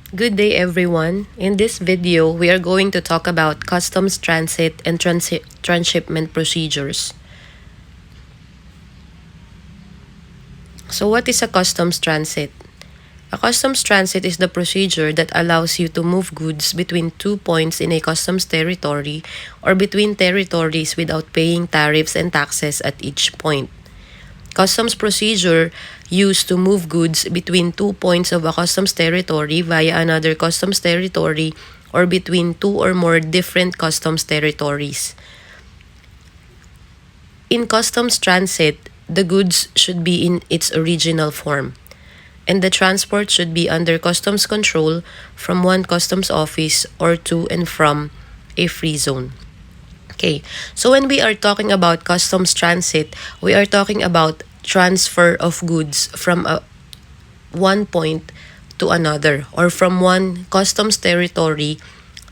Good day, everyone. In this video, we are going to talk about customs transit and transshipment procedures. So what is a customs transit? A customs transit is the procedure that allows you to move goods between 2 points in a customs territory or between territories without paying tariffs and taxes at each point. Customs procedure used to move goods between 2 points of a customs territory via another customs territory or between two or more different customs territories. In customs transit, the goods should be in its original form, and the transport should be under customs control from one customs office or to and from a free zone. Okay, so when we are talking about customs transit, we are talking about transfer of goods from one point to another or from one customs territory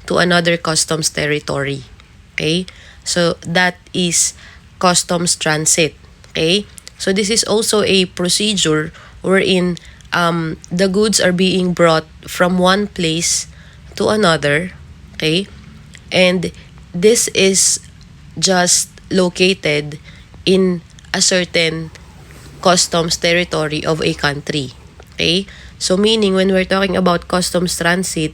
to another customs territory. Okay, so that is customs transit. Okay, so this is also a procedure wherein the goods are being brought from one place to another. Okay, and this is just located in a certain customs territory of a country. Okay? So meaning when we're talking about customs transit,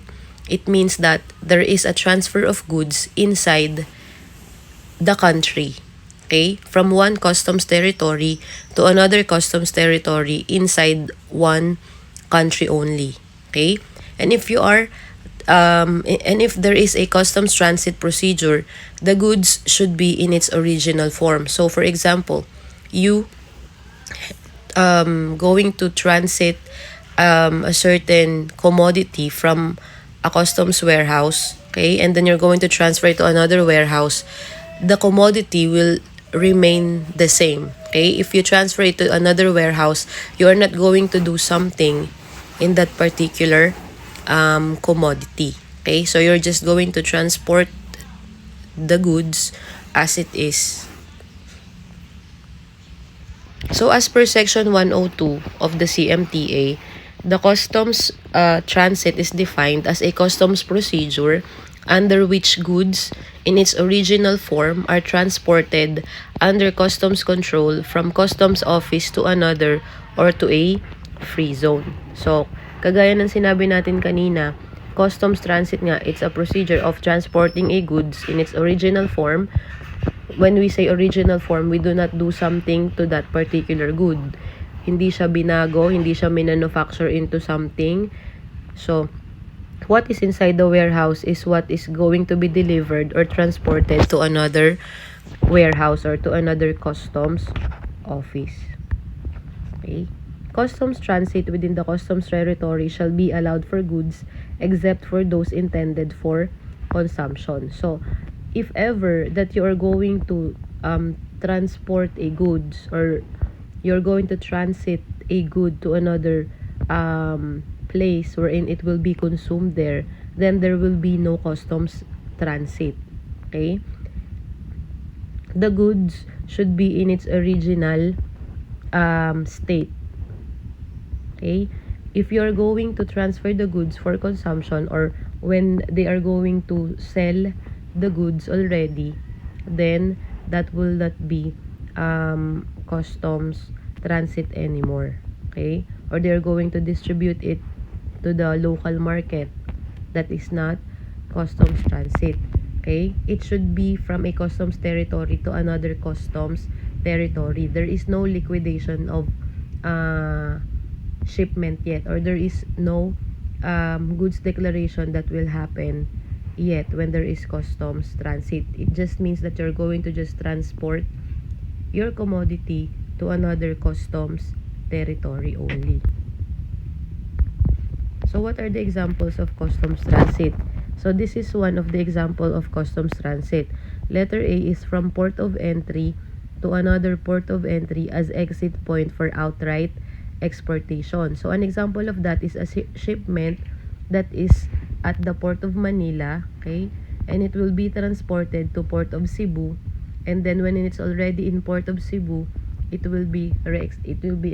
it means that there is a transfer of goods inside the country. Okay? From one customs territory to another customs territory inside one country only. Okay? And if you are and if there is a customs transit procedure, the goods should be in its original form. So for example, you going to transit a certain commodity from a customs warehouse, okay, and then you're going to transfer it to another warehouse, the commodity will remain the same. Okay, if you transfer it to another warehouse, you are not going to do something in that particular commodity. Okay, so you're just going to transport the goods as it is. So as per section 102 of the CMTA, the customs transit is defined as a customs procedure under which goods in its original form are transported under customs control from customs office to another or to a free zone. So, kagaya ng sinabi natin kanina, customs transit nga, it's a procedure of transporting a goods in its original form. When we say original form, we do not do something to that particular good. Hindi siya binago, hindi siya manufacture into something. So, what is inside the warehouse is what is going to be delivered or transported to another warehouse or to another customs office. Okay? Customs transit within the customs territory shall be allowed for goods except for those intended for consumption. So, if ever that you are going to transport a goods or you're going to transit a good to another place wherein it will be consumed there, then there will be no customs transit. Okay? The goods should be in its original state. Okay? If you are going to transfer the goods for consumption or when they are going to sell the goods already, then that will not be customs transit anymore. Okay? Or they're going to distribute it to the local market. That is not customs transit. Okay? It should be from a customs territory to another customs territory. There is no liquidation of shipment yet, or there is no goods declaration that will happen yet when there is customs transit. It just means that you're going to just transport your commodity to another customs territory only. So what are the examples of customs transit? So this is one of the example of customs transit. Letter A is from port of entry to another port of entry as exit point for outright exportation. So an example of that is a shipment that is at the port of Manila, okay? And it will be transported to port of Cebu, and then when it's already in port of Cebu, it will be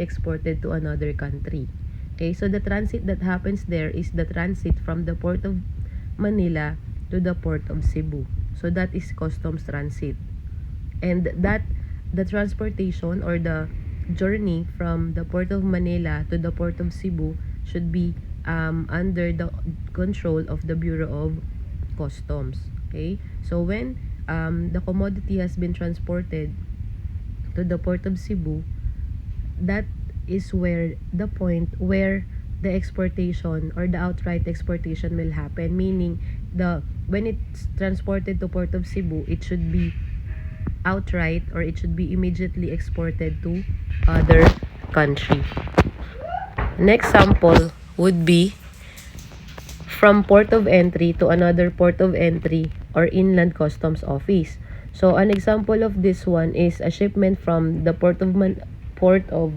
exported to another country. Okay, so the transit that happens there is the transit from the port of Manila to the port of Cebu. So that is customs transit. And that the transportation or the journey from the port of Manila to the port of Cebu should be under the control of the Bureau of Customs. Okay, so when the commodity has been transported to the port of Cebu, that is where the point where the exportation or the outright exportation will happen, meaning the when it's transported to port of Cebu, it should be outright or it should be immediately exported to other country. Next sample would be from port of entry to another port of entry or inland customs office. So an example of this one is a shipment from the port of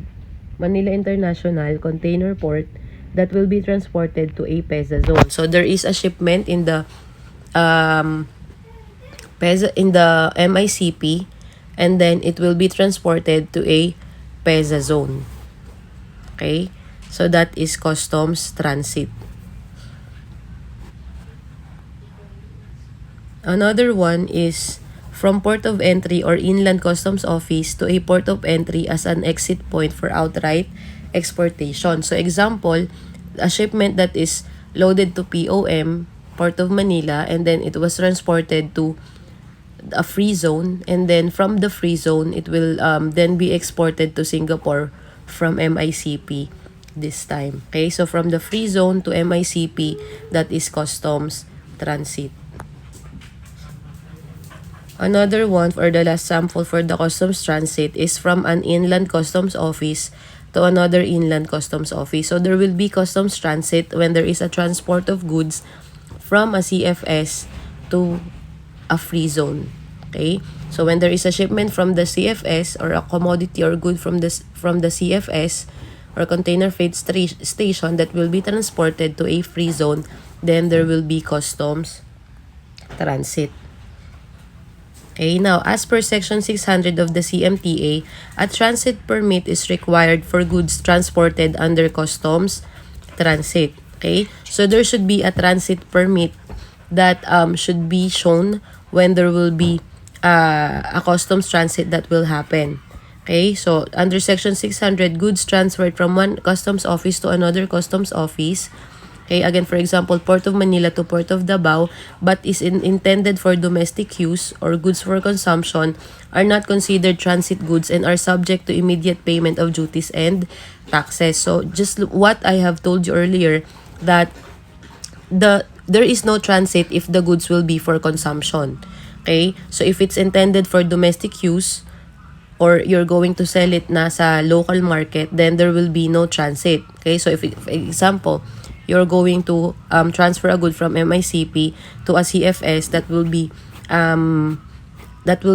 Manila International Container Port that will be transported to a PEZA zone. So there is a shipment in the MICP, and then it will be transported to a PEZA zone. Okay? So that is customs transit. Another one is from port of entry or inland customs office to a port of entry as an exit point for outright exportation. So example, a shipment that is loaded to POM, Port of Manila, and then it was transported to a free zone, and then from the free zone it will then be exported to Singapore from MICP this time. Okay, so from the free zone to MICP, that is customs transit. Another one, for the last sample for the customs transit, is from an inland customs office to another inland customs office. So there will be customs transit when there is a transport of goods from a CFS to a free zone. Okay? So when there is a shipment from the CFS or a commodity or good from the CFS or container freight station that will be transported to a free zone, then there will be customs transit. Okay, now as per section 600 of the CMTA, a transit permit is required for goods transported under customs transit. Okay, so there should be a transit permit that should be shown when there will be a customs transit that will happen. Okay, so under section 600, goods transferred from one customs office to another customs office. Okay, again, for example, Port of Manila to Port of Davao, but is intended for domestic use or goods for consumption, are not considered transit goods and are subject to immediate payment of duties and taxes. So just what I have told you earlier, that there is no transit if the goods will be for consumption. Okay, so if it's intended for domestic use or you're going to sell it na sa local market, then there will be no transit. Okay, so if for example, you're going to transfer a good from MICP to a CFS that will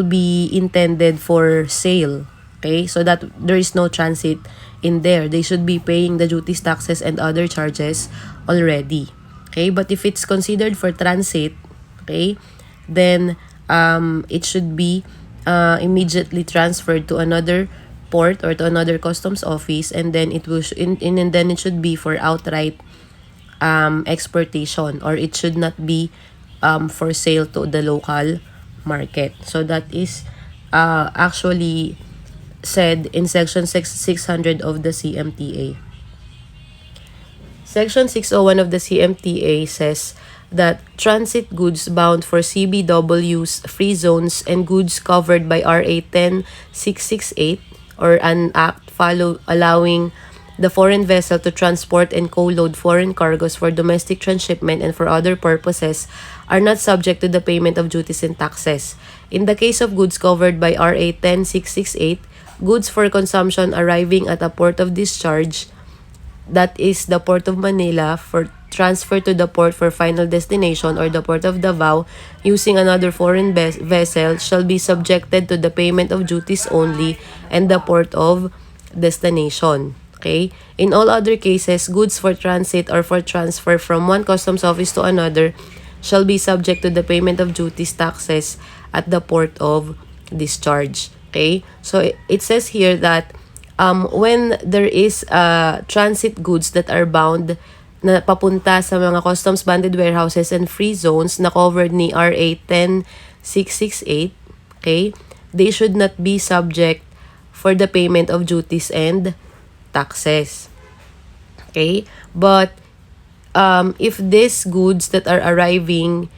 be intended for sale. Okay, so that there is no transit in there. They should be paying the duties, taxes, and other charges already. Okay, but if it's considered for transit, okay, then it should be immediately transferred to another port or to another customs office, and then it will and then it should be for outright exportation, or it should not be for sale to the local market. So that is actually said in section 600 of the CMTA. Section 601 of the CMTA says that transit goods bound for CBW's free zones and goods covered by RA 10668 or an act allowing the foreign vessel to transport and co-load foreign cargoes for domestic transshipment and for other purposes are not subject to the payment of duties and taxes. In the case of goods covered by RA 10668, goods for consumption arriving at a port of discharge, that is the Port of Manila, for transfer to the port for final destination, or the Port of Davao using another foreign vessel, shall be subjected to the payment of duties only and the port of destination. Okay? In all other cases, goods for transit or for transfer from one customs office to another shall be subject to the payment of duties, taxes at the port of discharge. Okay? So it says here that when there is transit goods that are bound na papunta sa mga customs banded warehouses and free zones na covered ni RA 10668, okay, they should not be subject for the payment of duties and taxes. Okay? But if these goods that are arriving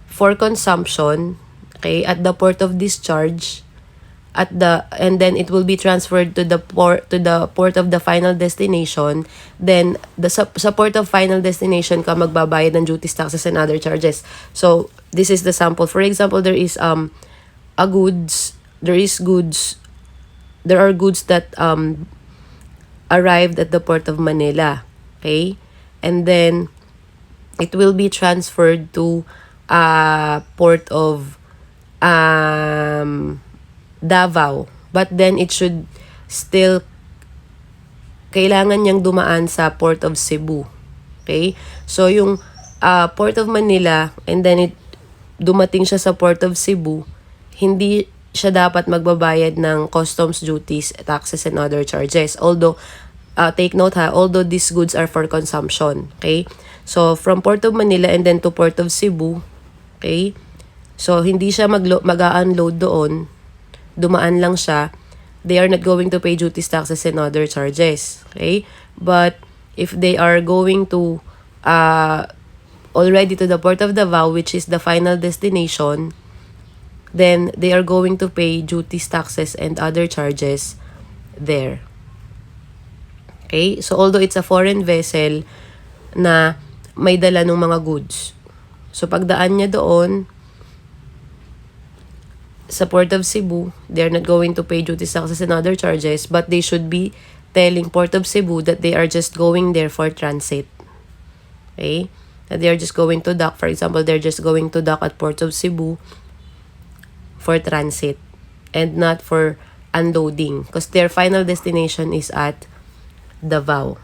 for consumption, okay, at the port of discharge, and then it will be transferred to the port of the final destination, then sa port of final destination ka magbabayad ng duties, taxes, and other charges. So this is the sample. For example, there are goods that arrived at the port of Manila, okay, and then it will be transferred to port of Davao, but then it should still kailangan niyang dumaan sa port of Cebu, okay. So yung port of Manila, and then it dumating siya sa port of Cebu, hindi siya dapat magbabayad ng customs duties, taxes, and other charges. Although, take note ha, although these goods are for consumption, okay? So, from Port of Manila and then to Port of Cebu, okay? So, hindi siya mag-unload doon, dumaan lang siya, they are not going to pay duties, taxes, and other charges, okay? But, if they are going to already to the Port of Davao, which is the final destination, then they are going to pay duties, taxes, and other charges there. Okay? So, although it's a foreign vessel na may dala ng mga goods. So, pagdaan niya doon sa Port of Cebu, they're not going to pay duties, taxes, and other charges, but they should be telling Port of Cebu that they are just going there for transit. Okay? That they are just going to dock. For example, they're just going to dock at Port of Cebu for transit and not for unloading, because their final destination is at Davao.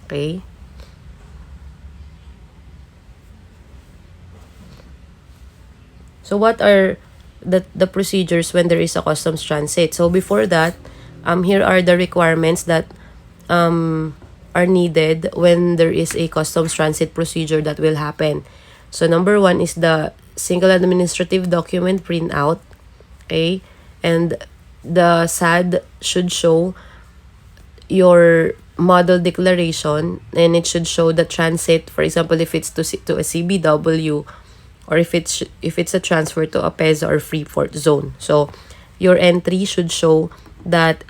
Okay? So what are the procedures when there is a customs transit? So before that, here are the requirements that are needed when there is a customs transit procedure that will happen. So number 1 is the single administrative document printout, okay, and the SAD should show your model declaration, and it should show the transit. For example, if it's to a CBW, or if it's a transfer to a PEZA or free port zone. So your entry should show that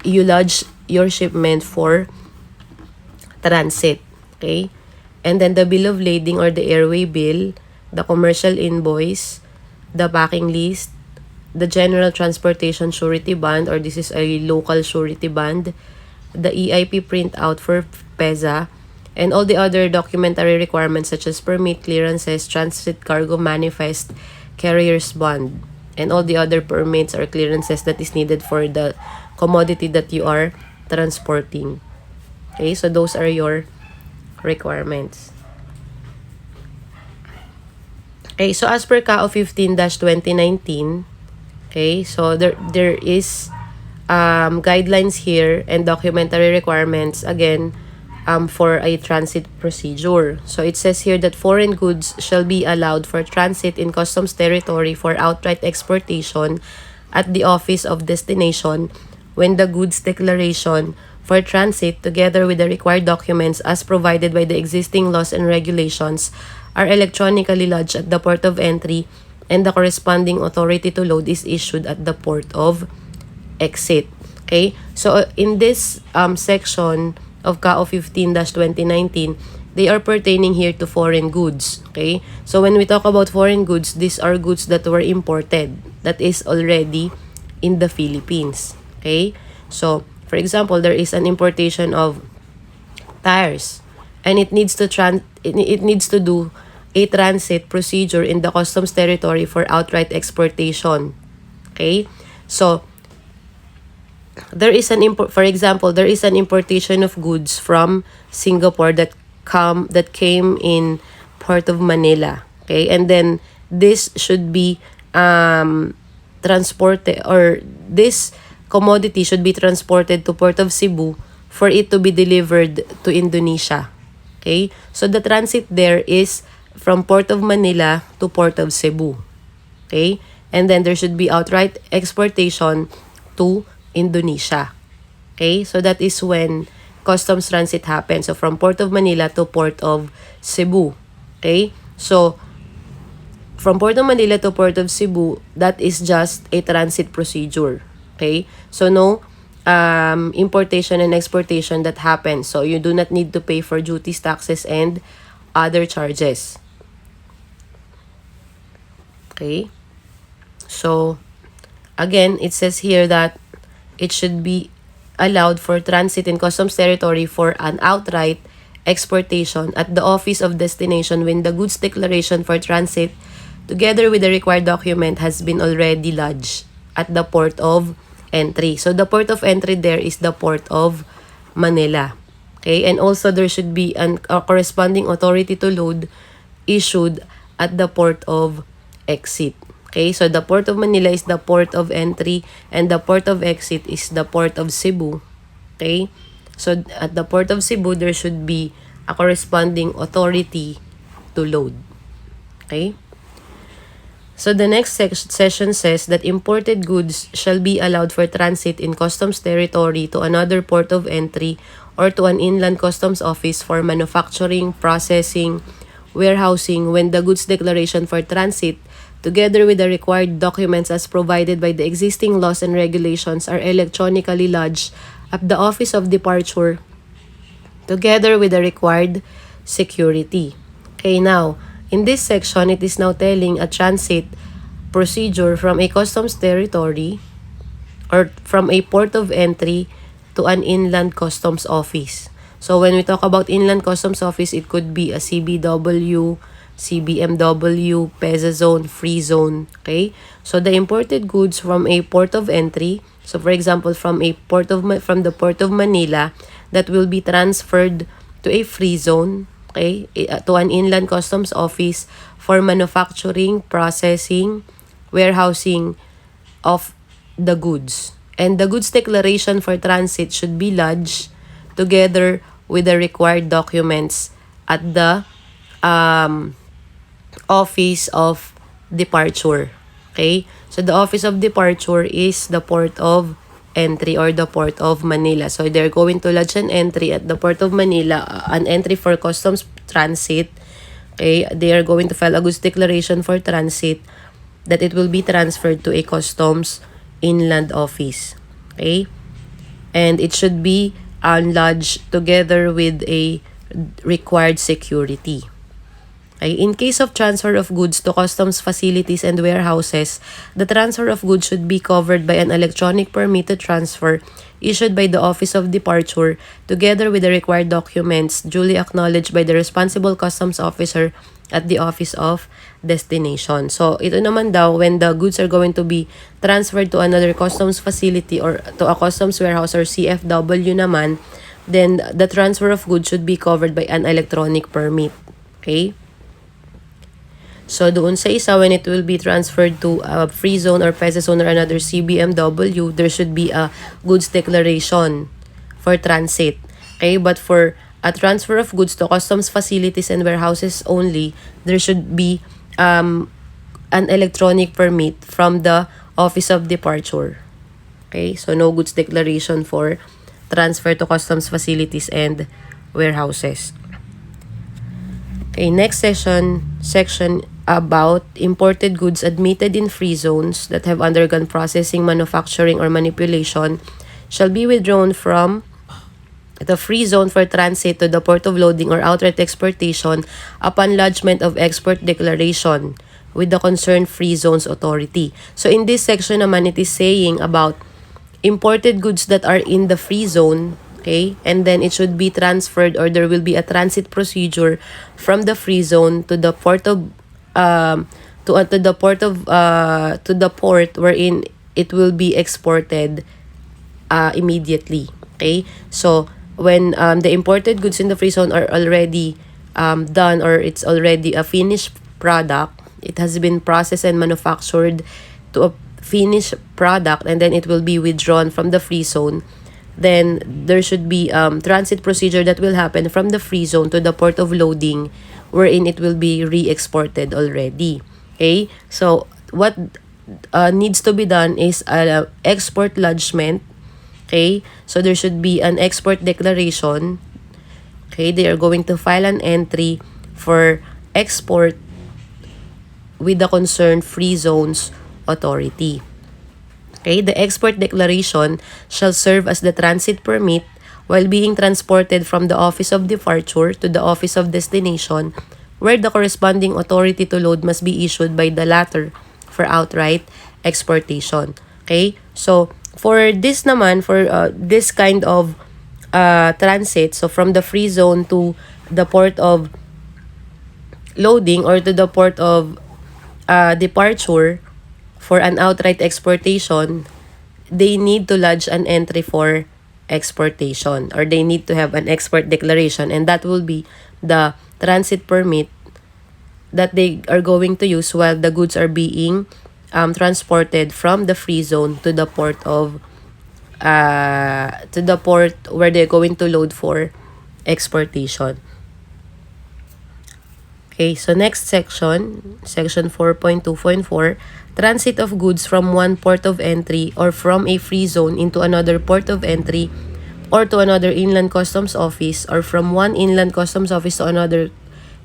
you lodge your shipment for transit, okay, and then the bill of lading or the airway bill, the commercial invoice, the packing list, the general transportation surety bond, or this is a local surety bond, the EIP printout for PEZA, and all the other documentary requirements such as permit, clearances, transit cargo manifest, carrier's bond, and all the other permits or clearances that is needed for the commodity that you are transporting. Okay, so those are your requirements. Okay, so as per KAO 15-2019, okay, so there is guidelines here and documentary requirements again for a transit procedure. So it says here that foreign goods shall be allowed for transit in customs territory for outright exportation at the office of destination when the goods declaration for transit together with the required documents as provided by the existing laws and regulations are electronically lodged at the port of entry, and the corresponding authority to load is issued at the port of exit. Okay? So, in this section of KAO 15-2019, they are pertaining here to foreign goods. Okay? So, when we talk about foreign goods, these are goods that were imported, that is already in the Philippines. Okay? So, for example, there is an importation of tires, and it needs to do a transit procedure in the customs territory for outright exportation. Okay? So, there is for example, there is an importation of goods from Singapore that came in Port of Manila. Okay? And then this should be transported, or this commodity should be transported to Port of Cebu for it to be delivered to Indonesia. Okay? So the transit there is from Port of Manila to Port of Cebu. Okay? And then there should be outright exportation to Indonesia. Okay? So that is when customs transit happens. So from Port of Manila to Port of Cebu. Okay? So from Port of Manila to Port of Cebu, that is just a transit procedure. Okay? So no importation and exportation that happens. So you do not need to pay for duties, taxes, and other charges. Okay? So again, it says here that it should be allowed for transit in customs territory for an outright exportation at the office of destination when the goods declaration for transit together with the required document has been already lodged at the port of entry. So the port of entry there is the Port of Manila. Okay? And also there should be a corresponding authority to load issued at the port of exit. Okay, so the Port of Manila is the port of entry and the port of exit is the Port of Cebu. Okay, so at the Port of Cebu, there should be a corresponding authority to load. Okay, so the next session says that imported goods shall be allowed for transit in customs territory to another port of entry or to an inland customs office for manufacturing, processing, warehousing when the goods declaration for transit together with the required documents as provided by the existing laws and regulations are electronically lodged at the office of departure together with the required security. Okay, now, in this section, it is now telling a transit procedure from a customs territory or from a port of entry to an inland customs office. So when we talk about inland customs office, it could be a CBW, CBMW, PEZA zone, free zone. Okay? So the imported goods from a port of entry, so for example from the Port of Manila, that will be transferred to a free zone, okay, to an inland customs office for manufacturing, processing, warehousing of the goods. And the goods declaration for transit should be lodged together with the required documents at the office of departure. Okay? So the office of departure is the port of entry or the Port of Manila. So they're going to lodge an entry at the Port of Manila, an entry for customs transit. Okay? They are going to file a goods declaration for transit that it will be transferred to a customs inland office. Okay? And it should be lodged together with a required security. Okay? In case of transfer of goods to customs facilities and warehouses, the transfer of goods should be covered by an electronic permit to transfer issued by the Office of Departure together with the required documents duly acknowledged by the responsible customs officer at the Office of Destination. So, ito naman daw, when the goods are going to be transferred to another customs facility or to a customs warehouse or CFW naman, then the transfer of goods should be covered by an electronic permit. Okay? So, doon sa isa, when it will be transferred to a free zone or PEZA zone or another CBMW, there should be a goods declaration for transit. Okay? But for a transfer of goods to customs facilities and warehouses only, there should be an electronic permit from the Office of Departure. Okay? So, no goods declaration for transfer to customs facilities and warehouses. Okay, next section about imported goods admitted in free zones that have undergone processing, manufacturing, or manipulation shall be withdrawn from the free zone for transit to the port of loading or outright exportation upon lodgement of export declaration with the concerned free zones authority. So in this section naman, it is saying about imported goods that are in the free zone, okay, and then it should be transferred, or there will be a transit procedure from the free zone to the port of to the port wherein it will be exported immediately. Okay, so when the imported goods in the free zone are already done, or it's already a finished product, it has been processed and manufactured to a finished product and then it will be withdrawn from the free zone, then there should be transit procedure that will happen from the free zone to the port of loading, wherein it will be re-exported already. Okay, so what needs to be done is export lodgement. Okay, so there should be an export declaration. Okay, they are going to file an entry for export with the concerned free zones authority. Okay, the export declaration shall serve as the transit permit while being transported from the office of departure to the office of destination, where the corresponding authority to load must be issued by the latter for outright exportation. Okay, so for this naman, for this kind of transit, so from the free zone to the port of loading or to the port of departure, for an outright exportation, they need to lodge an entry for exportation, or they need to have an export declaration, and that will be the transit permit that they are going to use while the goods are being transported from the free zone to the port of where they're going to load for exportation. Okay, so next section, section 4.2.4, transit of goods from one port of entry or from a free zone into another port of entry or to another inland customs office, or from one inland customs office to another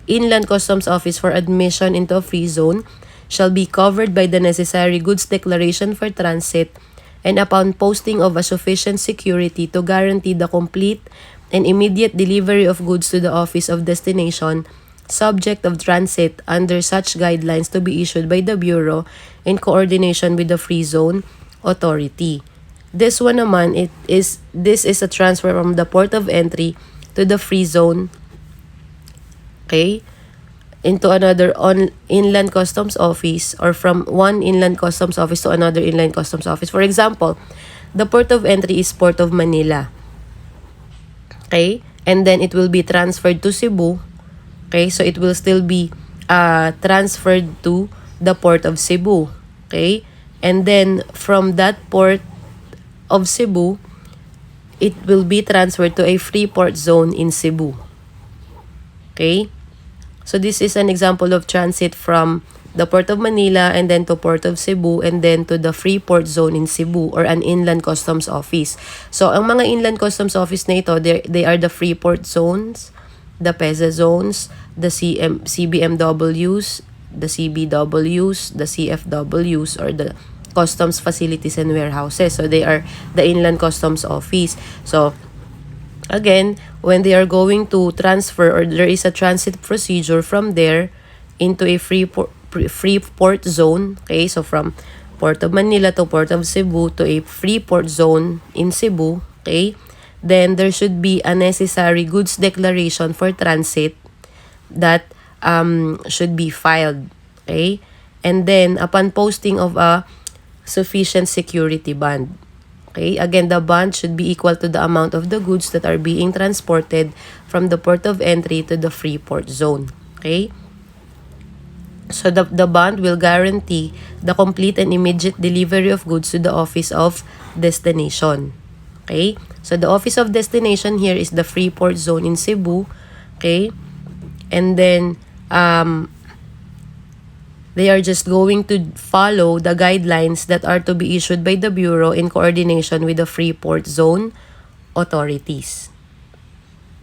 inland customs office for admission into a free zone shall be covered by the necessary goods declaration for transit, and upon posting of a sufficient security to guarantee the complete and immediate delivery of goods to the office of destination, subject of transit under such guidelines to be issued by the Bureau in coordination with the Free Zone Authority. This one naman, this is a transfer from the port of entry to the free zone, okay, into another inland customs office, or from one inland customs office to another inland customs office. For example, the port of entry is Port of Manila, okay, and then it will be transferred to Cebu. Okay, so it will still be transferred to the port of Cebu. Okay, and then from that port of Cebu, it will be transferred to a free port zone in Cebu. Okay, so this is an example of transit from the port of Manila and then to port of Cebu and then to the free port zone in Cebu, or an inland customs office. So ang mga inland customs office na ito, they are the free port zones, the PEZA zones, the CBMWs, the CBWs, the CFWs, or the customs facilities and warehouses. So they are the inland customs office. So again, when they are going to transfer, or there is a transit procedure from there into a free port zone, okay, so from Port of Manila to Port of Cebu to a free port zone in Cebu, okay, then there should be a necessary goods declaration for transit that should be filed, okay, and then upon posting of a sufficient security bond. Okay, again, the bond should be equal to the amount of the goods that are being transported from the port of entry to the free port zone. Okay, so the bond will guarantee the complete and immediate delivery of goods to the office of destination. Okay, so the office of destination here is the free port zone in Cebu. Okay, and then they are just going to follow the guidelines that are to be issued by the Bureau in coordination with the free port zone authorities.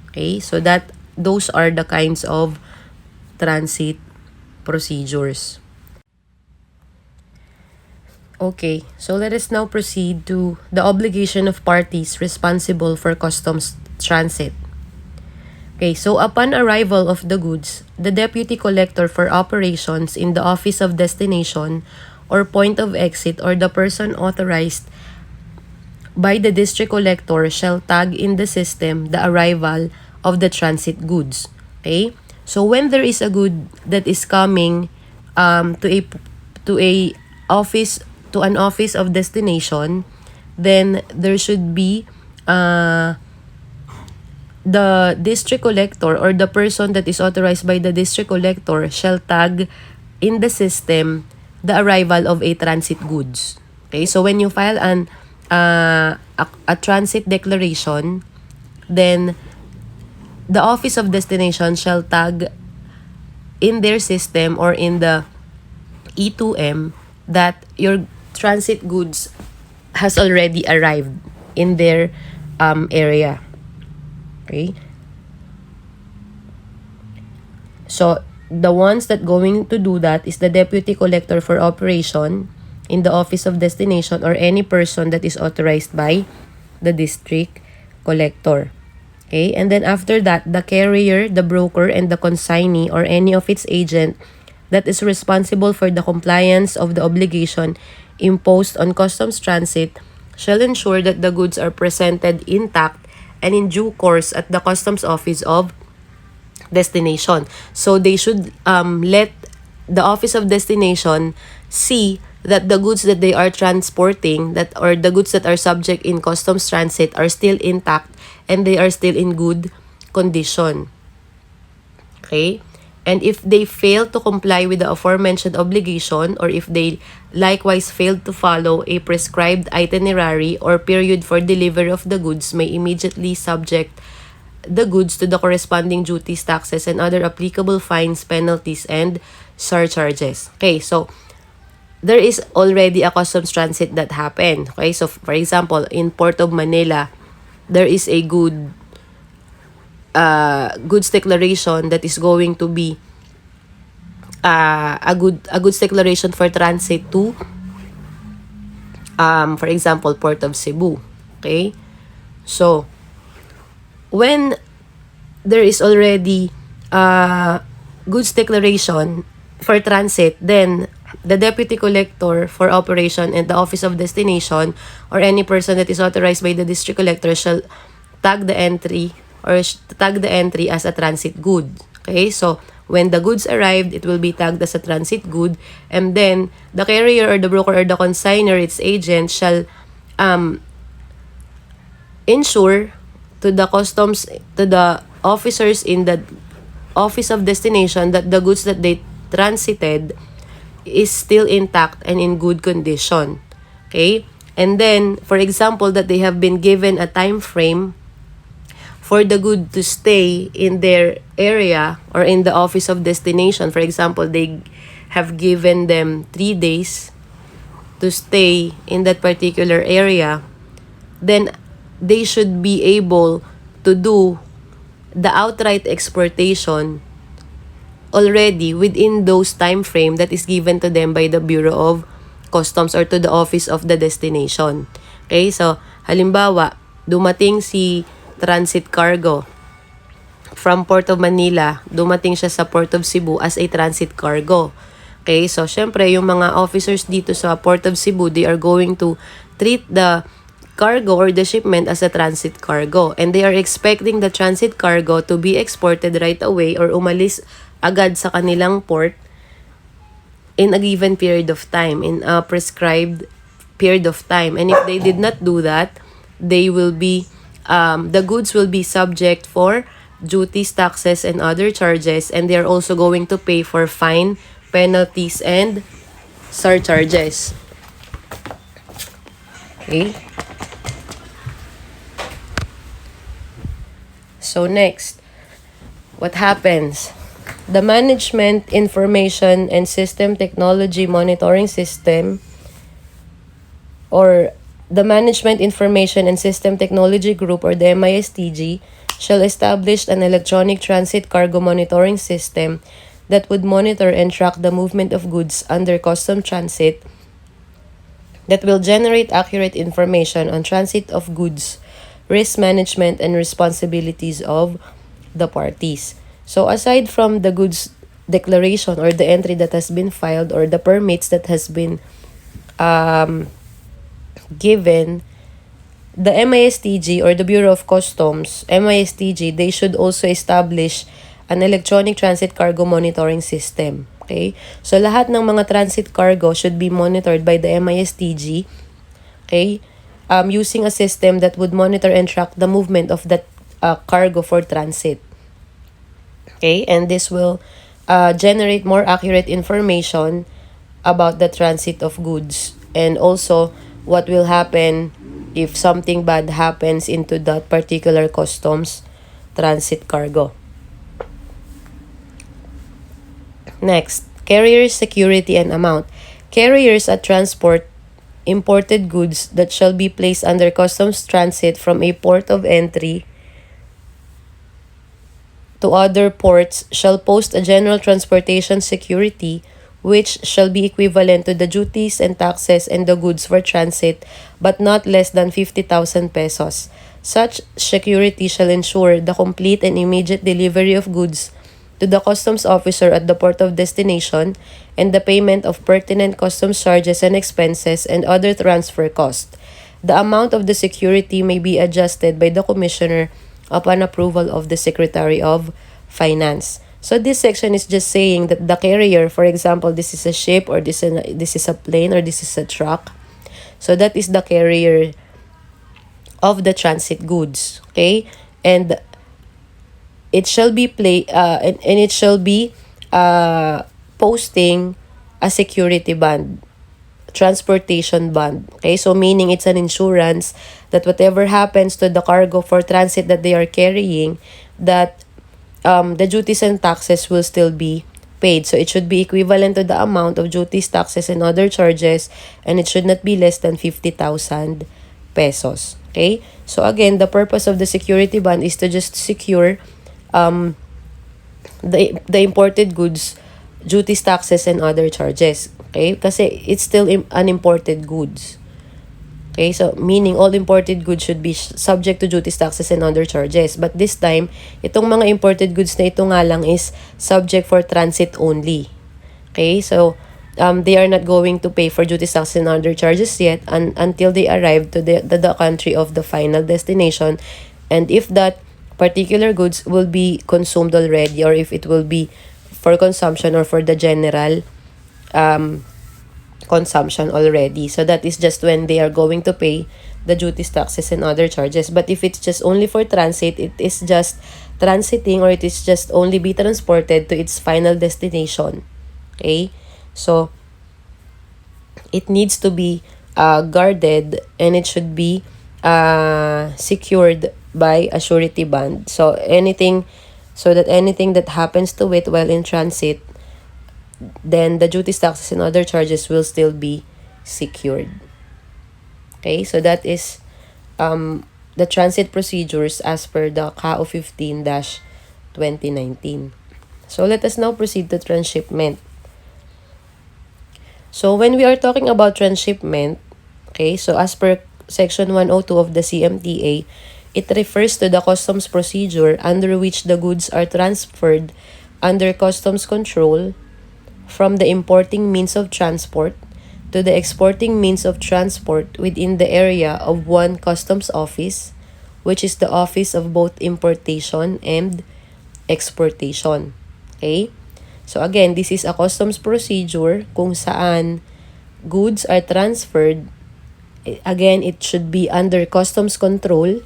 Okay, so those are the kinds of transit procedures. Okay, so let us now proceed to the obligation of parties responsible for customs transit. Okay, so upon arrival of the goods, the Deputy Collector for Operations in the Office of Destination or Point of Exit, or the person authorized by the District Collector, shall tag in the system the arrival of the transit goods. Okay, so when there is a good that is coming to an office of destination, then there should be the district collector, or the person that is authorized by the district collector, shall tag in the system the arrival of a transit goods. Okay, so when you file a transit declaration, then the Office of Destination shall tag in their system or in the E2M that your transit goods has already arrived in their area. Okay? So, the ones that going to do that is the Deputy Collector for Operation in the Office of Destination or any person that is authorized by the District Collector. Okay? And then after that, the carrier, the broker, and the consignee or any of its agent that is responsible for the compliance of the obligation imposed on customs transit shall ensure that the goods are presented intact and in due course at the customs office of destination. So they should let the Office of Destination see that the goods that they are transporting or the goods that are subject in customs transit are still intact and they are still in good condition. Okay? And if they fail to comply with the aforementioned obligation or if they likewise failed to follow a prescribed itinerary or period for delivery of the goods, may immediately subject the goods to the corresponding duties, taxes, and other applicable fines, penalties, and surcharges. Okay, so there is already a customs transit that happened. Okay, so for example, in Port of Manila, there is a goods declaration that is going to be a goods declaration for transit to for example, Port of Cebu. Okay, so when there is already goods declaration for transit, then the Deputy Collector for Operation and the Office of Destination or any person that is authorized by the District Collector shall tag the entry as a transit good. Okay, so when the goods arrived, it will be tagged as a transit good, and then the carrier or the broker or the consignor, its agent, shall ensure to the officers in the Office of Destination that the goods that they transited is still intact and in good condition. Okay? And then, for example, that they have been given a time frame for the good to stay in their area or in the Office of Destination. For example, they have given them 3 days to stay in that particular area, then they should be able to do the outright exportation already within those time frame that is given to them by the Bureau of Customs or to the Office of the Destination. Okay, so halimbawa, dumating si transit cargo from Port of Manila, dumating siya sa Port of Cebu as a transit cargo. Okay, so syempre yung mga officers dito sa Port of Cebu, they are going to treat the cargo or the shipment as a transit cargo, and they are expecting the transit cargo to be exported right away or umalis agad sa kanilang port in a given period of time, in a prescribed period of time. And if they did not do that, they will be the goods will be subject for duties, taxes, and other charges, and they are also going to pay for fine, penalties, and surcharges. Okay? So next, what happens? The Management Information and System Technology Monitoring System or the Management Information and System Technology Group or the MISTG shall establish an electronic transit cargo monitoring system that would monitor and track the movement of goods under custom transit, that will generate accurate information on transit of goods, risk management, and responsibilities of the parties. So aside from the goods declaration or the entry that has been filed or the permits that has been given, the MISTG or the Bureau of Customs, MISTG, they should also establish an electronic transit cargo monitoring system. Okay? So lahat ng mga transit cargo should be monitored by the MISTG. Okay? Using a system that would monitor and track the movement of that cargo for transit. Okay? And this will generate more accurate information about the transit of goods and also what will happen if something bad happens into that particular customs transit cargo. Next, carrier security and amount. Carriers at transport imported goods that shall be placed under customs transit from a port of entry to other ports shall post a general transportation security which shall be equivalent to the duties and taxes and the goods for transit but not less than 50,000 pesos. Such security shall ensure the complete and immediate delivery of goods to the customs officer at the port of destination and the payment of pertinent customs charges and expenses and other transfer costs. The amount of the security may be adjusted by the commissioner upon approval of the Secretary of Finance. So this section is just saying that the carrier, for example, this is a ship or this is a plane or this is a truck. So that is the carrier of the transit goods, okay? And it shall be posting a security bond, transportation bond. Okay, so meaning it's an insurance that whatever happens to the cargo for transit that they are carrying, that the duties and taxes will still be paid. So it should be equivalent to the amount of duties, taxes, and other charges, and it should not be less than 50,000 pesos. Okay, so again, the purpose of the security bond is to just secure the imported goods, duties, taxes, and other charges. Okay, kasi it's still unimported goods. Okay, so meaning all imported goods should be subject to duties, taxes, and other charges. But this time, itong mga imported goods na ito nga lang is subject for transit only. Okay, so they are not going to pay for duties, taxes, and other charges yet until they arrive to the country of the final destination. And if that particular goods will be consumed already, or if it will be for consumption or for the general consumption already. So that is just when they are going to pay the duties, taxes, and other charges. But if it's just only for transit, it is just transiting, or it is just only be transported to its final destination. Okay? So it needs to be guarded, and it should be secured by a surety bond. So that anything that happens to it while in transit, then the duties, taxes, and other charges will still be secured. Okay, so that is the transit procedures as per the KAO 15-2019. So let us now proceed to transshipment. So when we are talking about transshipment, okay, so as per Section 102 of the CMTA, it refers to the customs procedure under which the goods are transferred under customs control from the importing means of transport to the exporting means of transport within the area of one customs office, which is the office of both importation and exportation. Okay? So again, this is a customs procedure kung saan goods are transferred. Again, it should be under customs control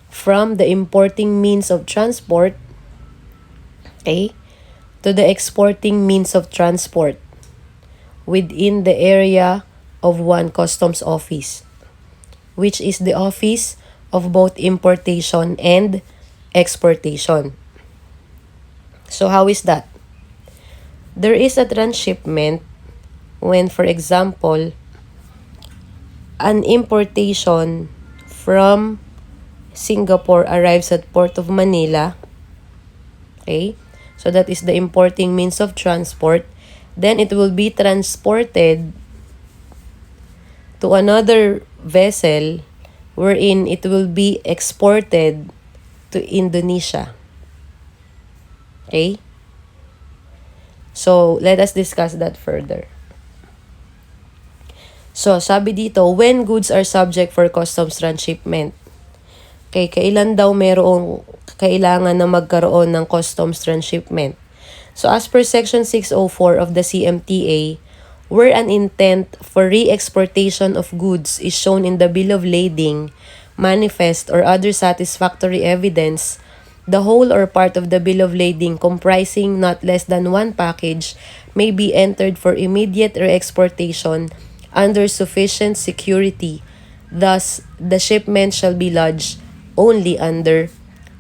from the importing means of transport, okay, to the exporting means of transport within the area of one customs office, which is the office of both importation and exportation. So how is that? There is a transshipment when, for example, an importation from Singapore arrives at Port of Manila. Okay? So that is the importing means of transport. Then it will be transported to another vessel wherein it will be exported to Indonesia. Okay? So let us discuss that further. So sabi dito, when goods are subject for customs transshipment. Okay, kailan daw merong kailangan na magkaroon ng customs transshipment? So as per Section 604 of the CMTA, where an intent for re-exportation of goods is shown in the bill of lading, manifest, or other satisfactory evidence, the whole or part of the bill of lading comprising not less than one package may be entered for immediate re-exportation under sufficient security. Thus, the shipment shall be lodged only under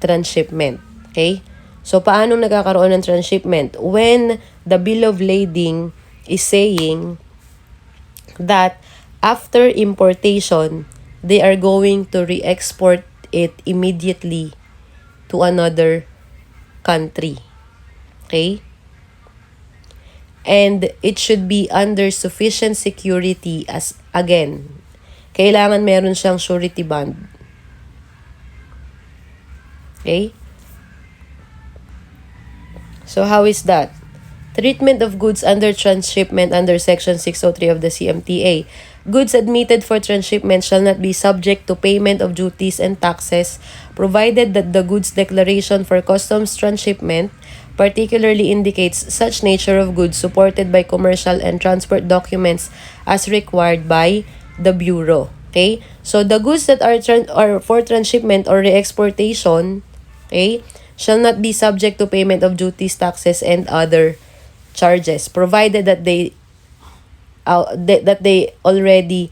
transshipment. Okay? So, paano nagkakaroon ng transshipment? When the bill of lading is saying that after importation, they are going to re-export it immediately to another country. Okay? And it should be under sufficient security as, again, kailangan meron siyang surety bond. Okay? So, how is that? Treatment of goods under transshipment under Section 603 of the CMTA. Goods admitted for transshipment shall not be subject to payment of duties and taxes, provided that the goods declaration for customs transshipment particularly indicates such nature of goods supported by commercial and transport documents as required by the Bureau. Okay? So, the goods that are for transshipment or re-exportation, okay, shall not be subject to payment of duties, taxes, and other charges, provided that they already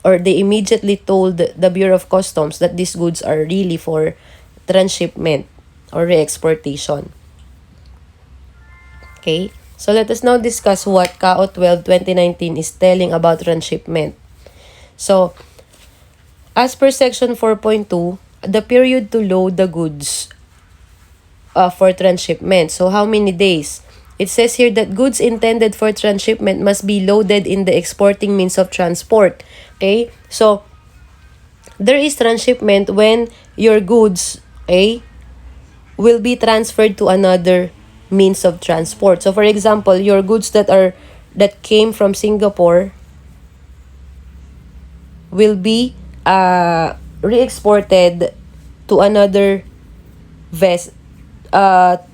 or they immediately told the Bureau of Customs that these goods are really for transshipment or re-exportation. Okay? So let us now discuss what CAO 12-2019 is telling about transshipment. So, as per Section 4.2, the period to load the goods for transshipment. So, how many days? It says here that goods intended for transshipment must be loaded in the exporting means of transport. Okay? So, there is transshipment when your goods, okay, will be transferred to another means of transport. So, for example, your goods that came from Singapore will be re-exported to another vessel,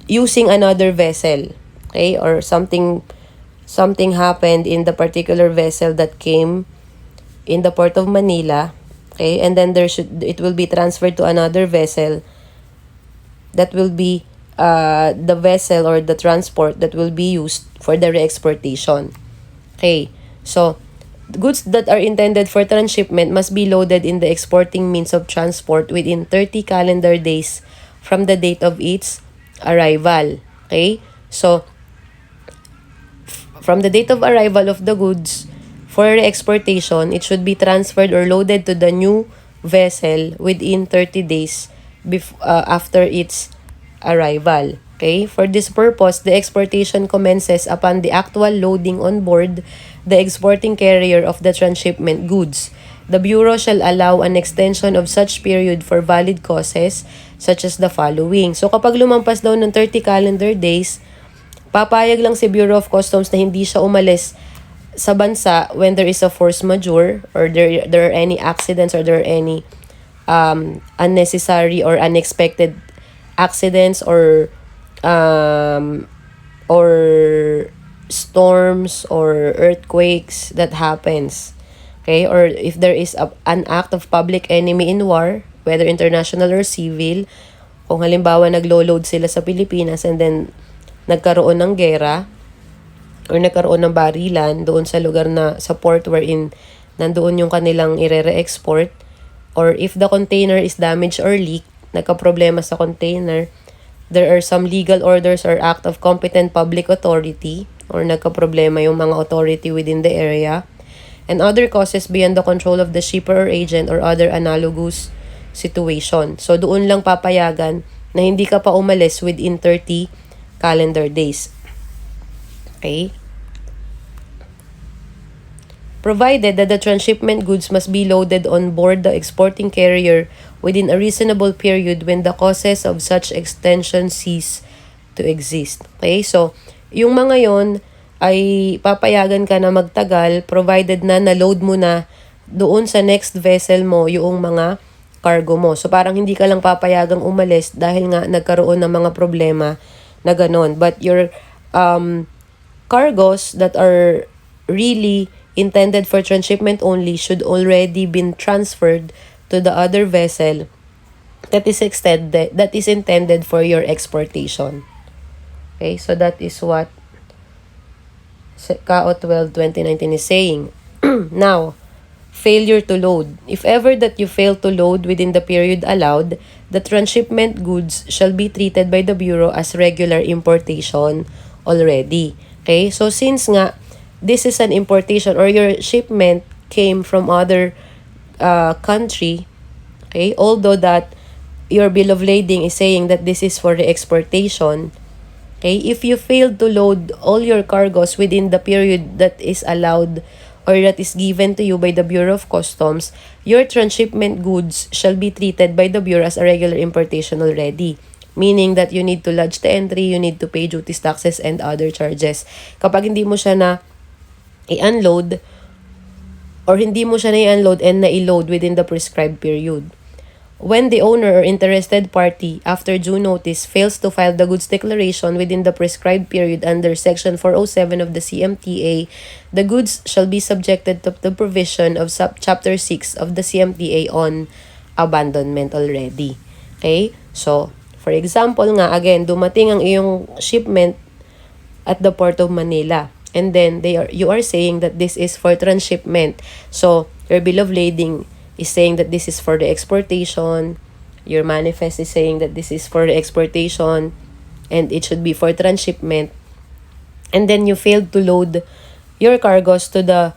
using another vessel. Okay, or something happened in the particular vessel that came in the port of Manila. Okay, and then it will be transferred to another vessel that will be the vessel or the transport that will be used for the re-exportation. Okay, so goods that are intended for transshipment must be loaded in the exporting means of transport within 30 calendar days from the date of its arrival. Okay, so from the date of arrival of the goods for exportation, it should be transferred or loaded to the new vessel within 30 days after its arrival. Okay? For this purpose, the exportation commences upon the actual loading on board the exporting carrier of the transshipment goods. The Bureau shall allow an extension of such period for valid causes such as the following. So, kapag lumampas daw ng 30 calendar days, papayag lang si Bureau of Customs na hindi siya umalis sa bansa when there is a force majeure or there are any accidents or there are any unnecessary or unexpected accidents or storms or earthquakes that happens. Okay? Or if there is an act of public enemy in war, whether international or civil, kung halimbawa naglo-load sila sa Pilipinas and then nagkaroon ng gera or nagkaroon ng barilan doon sa lugar na sa port wherein nandoon yung kanilang ire-export, or if the container is damaged or leaked, nagka-problema sa container, there are some legal orders or act of competent public authority or nagka-problema yung mga authority within the area, and other causes beyond the control of the shipper or agent or other analogous situation. So, doon lang papayagan na hindi ka pa umalis within 30 calendar days. Okay? Provided that the transshipment goods must be loaded on board the exporting carrier within a reasonable period when the causes of such extension cease to exist. Okay? So, yung mga yon ay papayagan ka na magtagal provided na na-load mo na doon sa next vessel mo yung mga cargo mo. So, parang hindi ka lang papayagang umalis dahil nga nagkaroon ng mga problema na ganon. But your cargos that are really intended for transshipment only should already been transferred to the other vessel that is intended for your exportation. Okay, so that is what CAO 12-2019 is saying. Now, failure to load. If ever that you fail to load within the period allowed, the transshipment goods shall be treated by the Bureau as regular importation already. Okay? So, since nga, this is an importation or your shipment came from other country, okay, although that your bill of lading is saying that this is for the exportation, okay, if you failed to load all your cargos within the period that is allowed or that is given to you by the Bureau of Customs, your transshipment goods shall be treated by the Bureau as a regular importation already. Meaning that you need to lodge the entry, you need to pay duties, taxes, and other charges. Kapag hindi mo siya na i-unload or hindi mo siya na i-unload and na-i-load within the prescribed period. When the owner or interested party, after due notice, fails to file the goods declaration within the prescribed period under Section 407 of the CMTA, the goods shall be subjected to the provision of Chapter 6 of the CMTA on abandonment already. Okay? So, for example nga, again, dumating ang iyong shipment at the Port of Manila. And then, you are saying that this is for transshipment. So, your bill of lading is saying that this is for the exportation. Your manifest is saying that this is for the exportation and it should be for transshipment. And then you failed to load your cargos to the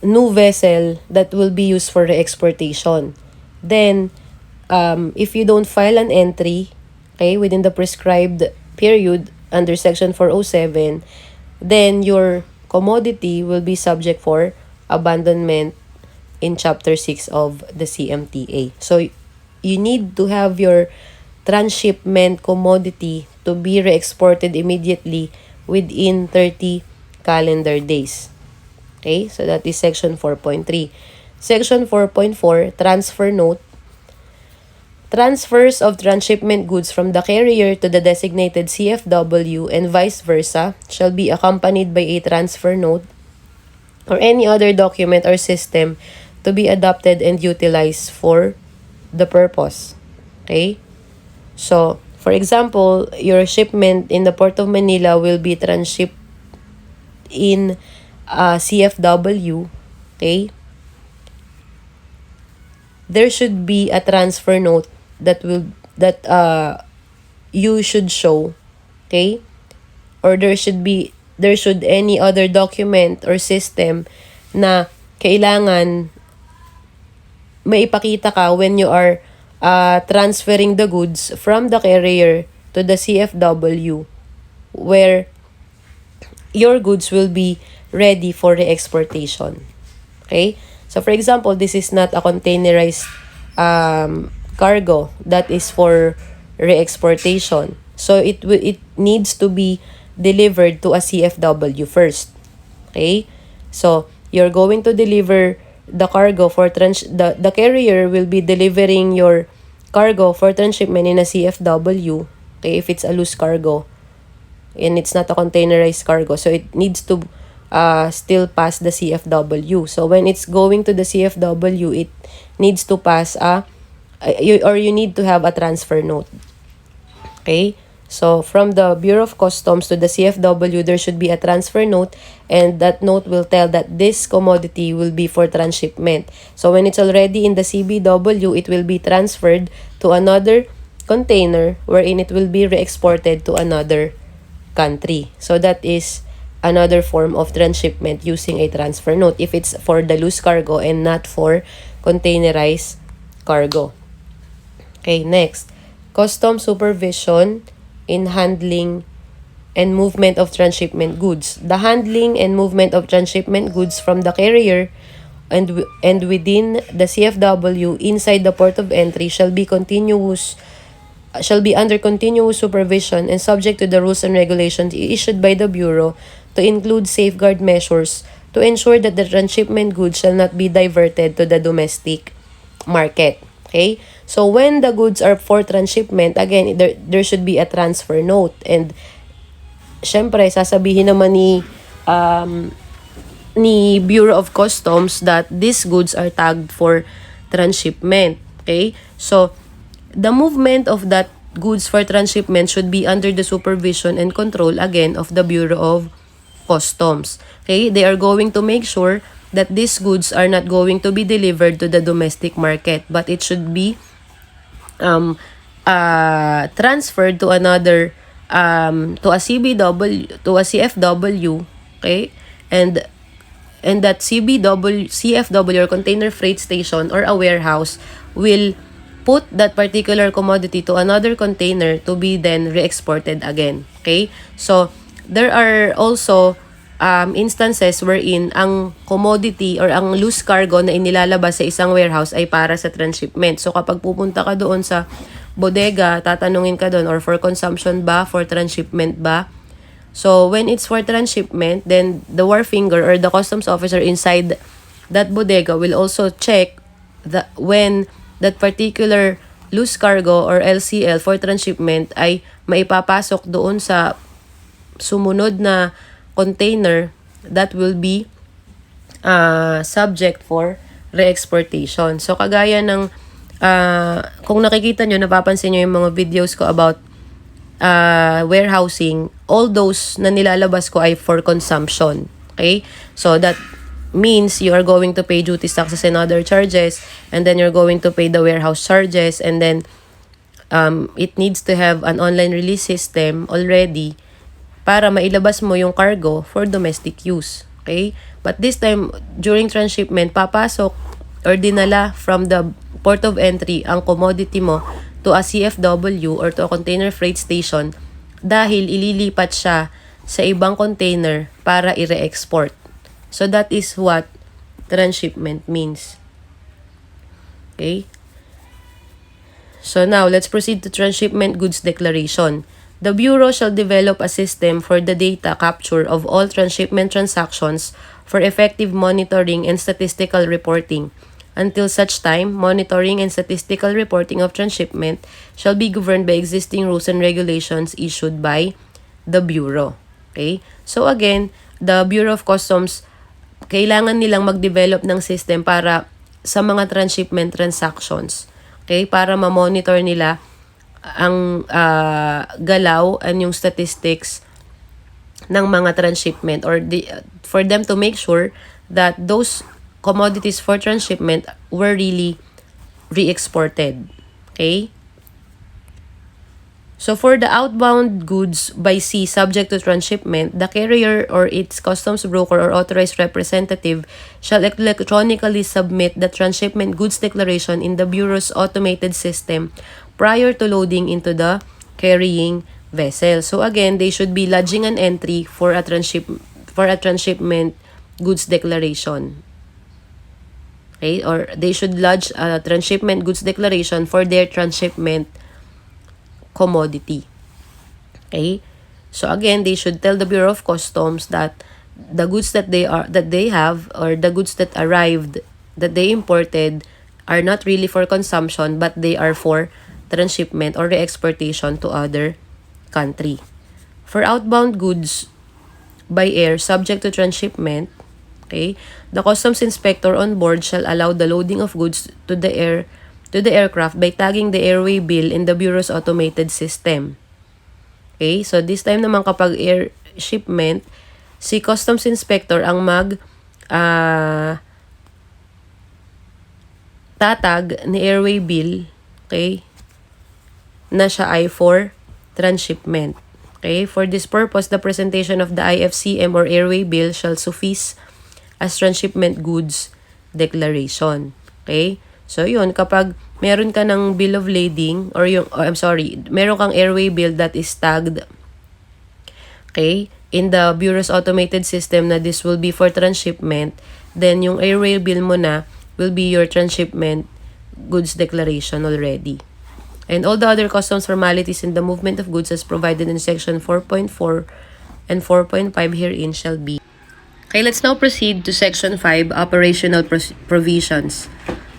new vessel that will be used for the exportation. Then, if you don't file an entry, okay, within the prescribed period under Section 407, then your commodity will be subject for abandonment in Chapter 6 of the CMTA. So, you need to have your transshipment commodity to be re-exported immediately within 30 calendar days. Okay? So, that is Section 4.3. Section 4.4, Transfer Note. Transfers of transshipment goods from the carrier to the designated CFW and vice versa shall be accompanied by a transfer note or any other document or system to be adopted and utilized for the purpose. Okay? So, for example, your shipment in the Port of Manila will be transshipped in CFW. Okay? There should be a transfer note that you should show, okay? Or there should any other document or system na kailangan maipakita ka when you are transferring the goods from the carrier to the CFW where your goods will be ready for the exportation. Okay? So, for example, this is not a containerized cargo that is for re-exportation. So, it needs to be delivered to a CFW first. Okay? So, you're going to deliver the cargo for the carrier will be delivering your cargo for transshipment in a CFW. Okay? If it's a loose cargo and it's not a containerized cargo. So, it needs to still pass the CFW. So, when it's going to the CFW, it needs to pass you need to have a transfer note. Okay? So, from the Bureau of Customs to the CFW, there should be a transfer note and that note will tell that this commodity will be for transshipment. So, when it's already in the CBW, it will be transferred to another container wherein it will be re-exported to another country. So, that is another form of transshipment using a transfer note if it's for the loose cargo and not for containerized cargo. Okay, next. Customs supervision in handling and movement of transshipment goods. The handling and movement of transshipment goods from the carrier and within the CFW inside the port of entry shall be under continuous supervision and subject to the rules and regulations issued by the Bureau to include safeguard measures to ensure that the transshipment goods shall not be diverted to the domestic market. Okay? So, when the goods are for transshipment, again, there should be a transfer note. And, syempre, sasabihin naman ni Bureau of Customs that these goods are tagged for transshipment. Okay? So, the movement of that goods for transshipment should be under the supervision and control, again, of the Bureau of Customs. Okay? They are going to make sure that these goods are not going to be delivered to the domestic market, but it should be transferred to another to a CBW, to a CFW, okay? And that CFW or container freight station or a warehouse will put that particular commodity to another container to be then re-exported again. Okay? So, there are also instances wherein ang commodity or ang loose cargo na inilalabas sa isang warehouse ay para sa transshipment. So, kapag pupunta ka doon sa bodega, tatanungin ka doon, or for consumption ba, for transshipment ba? So, when it's for transshipment, then the wharfinger or the customs officer inside that bodega will also check when that particular loose cargo or LCL for transshipment ay maipapasok doon sa sumunod na container that will be subject for re-exportation. So, kagaya ng kung nakikita nyo, napapansin nyo yung mga videos ko about warehousing, all those na nilalabas ko ay for consumption. Okay? So, that means you are going to pay duties, taxes, and other charges, and then you're going to pay the warehouse charges, and then it needs to have an online release system already para mailabas mo yung cargo for domestic use. Okay? But this time, during transshipment, papasok or dinala from the port of entry ang commodity mo to a CFW or to a container freight station dahil ililipat siya sa ibang container para i-re-export. So, that is what transshipment means. Okay? So, now, let's proceed to transshipment goods declaration. The Bureau shall develop a system for the data capture of all transshipment transactions for effective monitoring and statistical reporting. Until such time, monitoring and statistical reporting of transshipment shall be governed by existing rules and regulations issued by the Bureau. Okay? So, again, the Bureau of Customs, kailangan nilang mag-develop ng system para sa mga transshipment transactions. Okay? Para ma-monitor nila ang galaw and yung statistics ng mga transshipment, or for them to make sure that those commodities for transshipment were really re-exported. Okay? So, for the outbound goods by sea subject to transshipment, the carrier or its customs broker or authorized representative shall electronically submit the transshipment goods declaration in the Bureau's automated system prior to loading into the carrying vessel. So, again, they should be lodging an entry for a transshipment goods declaration. Okay? Or they should lodge a transshipment goods declaration for their transshipment commodity. Okay? So again, they should tell the Bureau of Customs that the goods that they have, or the goods that arrived, that they imported, are not really for consumption, but they are for transshipment or re-exportation to other country. For outbound goods by air subject to transshipment, okay, the customs inspector on board shall allow the loading of goods to the aircraft by tagging the airway bill in the Bureau's automated system. Okay, so this time naman kapag air shipment, si customs inspector ang tatag ni airway bill, okay, na siya ay for transshipment. Okay, for this purpose, the presentation of the IFCM or airway bill shall suffice as transshipment goods declaration. Okay? So, yun, kapag meron ka ng bill of lading, or meron kang airway bill that is tagged, okay, in the Bureau's automated system na this will be for transshipment, then yung airway bill mo na will be your transshipment goods declaration already. And all the other customs formalities in the movement of goods as provided in Section 4.4 and 4.5 herein shall be. Okay, let's now proceed to Section 5, Operational Provisions.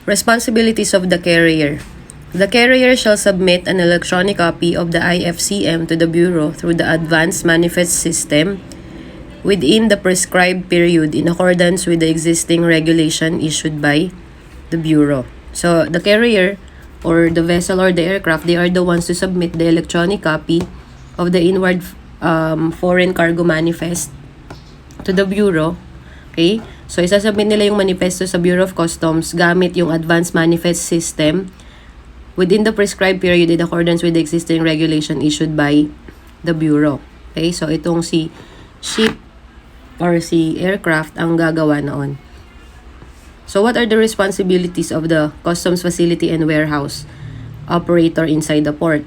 Responsibilities of the carrier. The carrier shall submit an electronic copy of the IFCM to the Bureau through the Advanced Manifest System within the prescribed period in accordance with the existing regulation issued by the Bureau. So, the carrier or the vessel or the aircraft, they are the ones to submit the electronic copy of the inward foreign cargo manifest to the Bureau. Okay? So, isasubmit nila yung manifesto sa Bureau of Customs gamit yung advanced manifest system within the prescribed period in accordance with the existing regulation issued by the Bureau. Okay? So, itong si ship or si aircraft ang gagawa noon. So, what are the responsibilities of the customs facility and warehouse operator inside the port?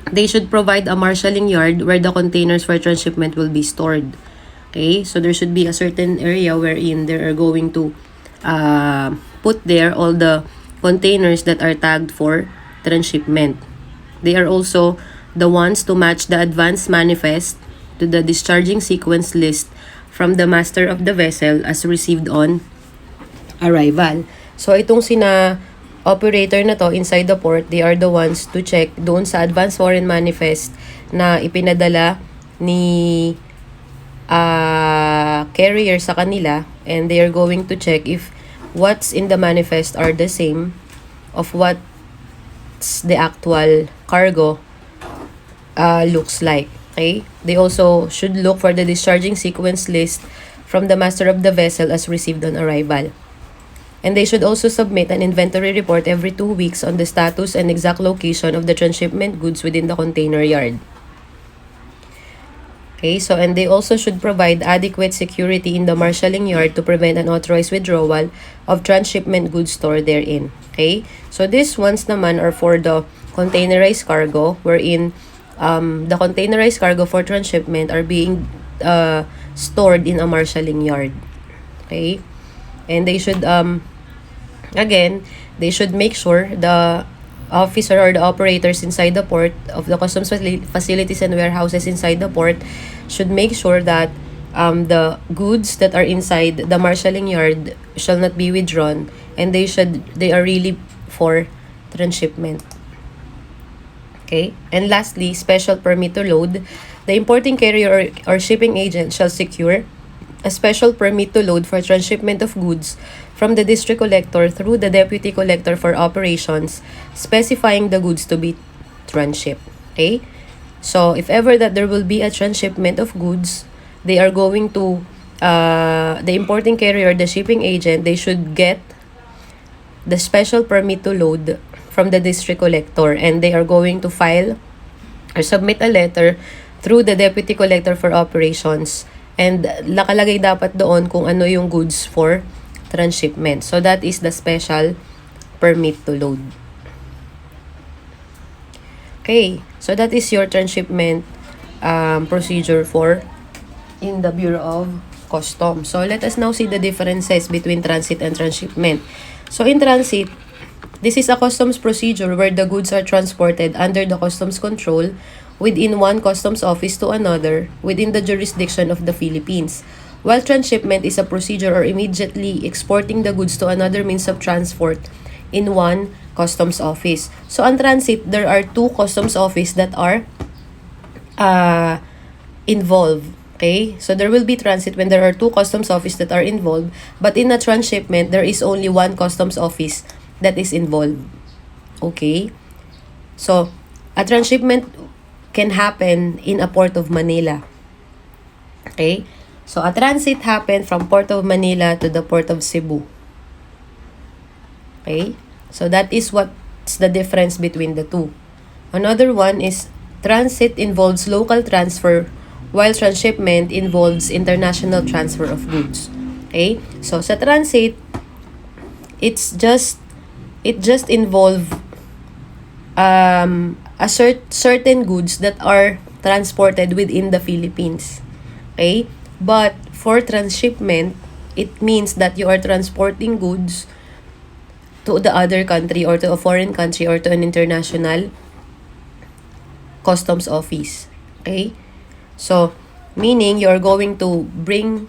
They should provide a marshalling yard where the containers for transshipment will be stored. Okay, so there should be a certain area wherein they are going to put there all the containers that are tagged for transshipment. They are also the ones to match the advance manifest to the discharging sequence list from the master of the vessel as received on arrival. So, itong sina operator na to inside the port, they are the ones to check doon sa advance foreign manifest na ipinadala ni carrier sa kanila, and they are going to check if what's in the manifest are the same of what's the actual cargo looks like. Okay? They also should look for the discharging sequence list from the master of the vessel as received on arrival. And they should also submit an inventory report every 2 weeks on the status and exact location of the transshipment goods within the container yard. Okay, so and they also should provide adequate security in the marshalling yard to prevent unauthorized withdrawal of transshipment goods stored therein. Okay, so these ones naman are for the containerized cargo, wherein the containerized cargo for transshipment are being stored in a marshalling yard. Okay, and they should again, they should make sure the officer or the operators inside the port of the customs facilities and warehouses inside the port should make sure that the goods that are inside the marshalling yard shall not be withdrawn, and they are really for transshipment. Okay, and lastly, special permit to load. The importing carrier or shipping agent shall secure a special permit to load for transshipment of goods from the district collector through the deputy collector for operations, specifying the goods to be transshipped. Okay? So, if ever that there will be a transshipment of goods, they are going to, the importing carrier, the shipping agent, they should get the special permit to load from the district collector, and they are going to file or submit a letter through the deputy collector for operations, and nakalagay dapat doon kung ano yung goods for transshipment. So, that is the special permit to load. Okay, so that is your transshipment procedure for in the Bureau of Customs. So, let us now see the differences between transit and transshipment. So, in transit, this is a customs procedure where the goods are transported under the customs control within one customs office to another within the jurisdiction of the Philippines. While transshipment is a procedure or immediately exporting the goods to another means of transport in one customs office. So, on transit, there are two customs office that are involved. Okay? So, there will be transit when there are two customs office that are involved. But in a transshipment, there is only one customs office that is involved. Okay? So, a transshipment can happen in a port of Manila. Okay? So, a transit happened from Port of Manila to the Port of Cebu. Okay? So, that is what's the difference between the two. Another one is transit involves local transfer, while transshipment involves international transfer of goods. Okay? So, sa transit, it just involve certain goods that are transported within the Philippines. Okay? But for transshipment, it means that you are transporting goods to the other country or to a foreign country or to an international customs office. Okay? So, meaning you're going to bring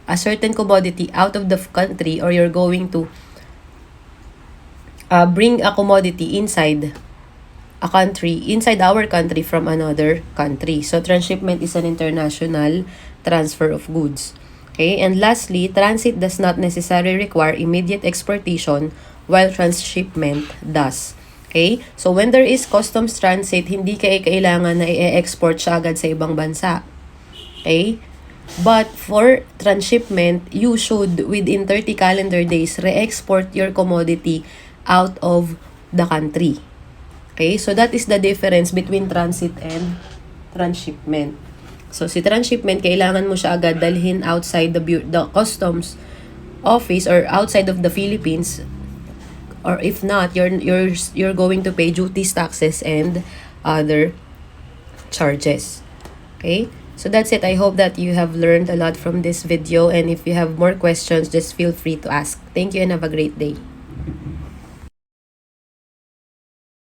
a certain commodity out of the country, or you're going to bring a commodity inside a country, inside our country from another country. So, transshipment is an international transfer of goods. Okay? And lastly, transit does not necessarily require immediate exportation, while transshipment does. Okay? So, when there is customs transit, hindi kailangan na i-export siya agad sa ibang bansa. Okay? But for transshipment, you should within 30 calendar days re-export your commodity out of the country. Okay? So that is the difference between transit and transshipment. So si transshipment, kailangan mo siya agad dalhin outside the customs office or outside of the Philippines, or if not, you're going to pay duties, taxes, and other charges. Okay? So that's it. I hope that you have learned a lot from this video, and if you have more questions, just feel free to ask. Thank you and have a great day.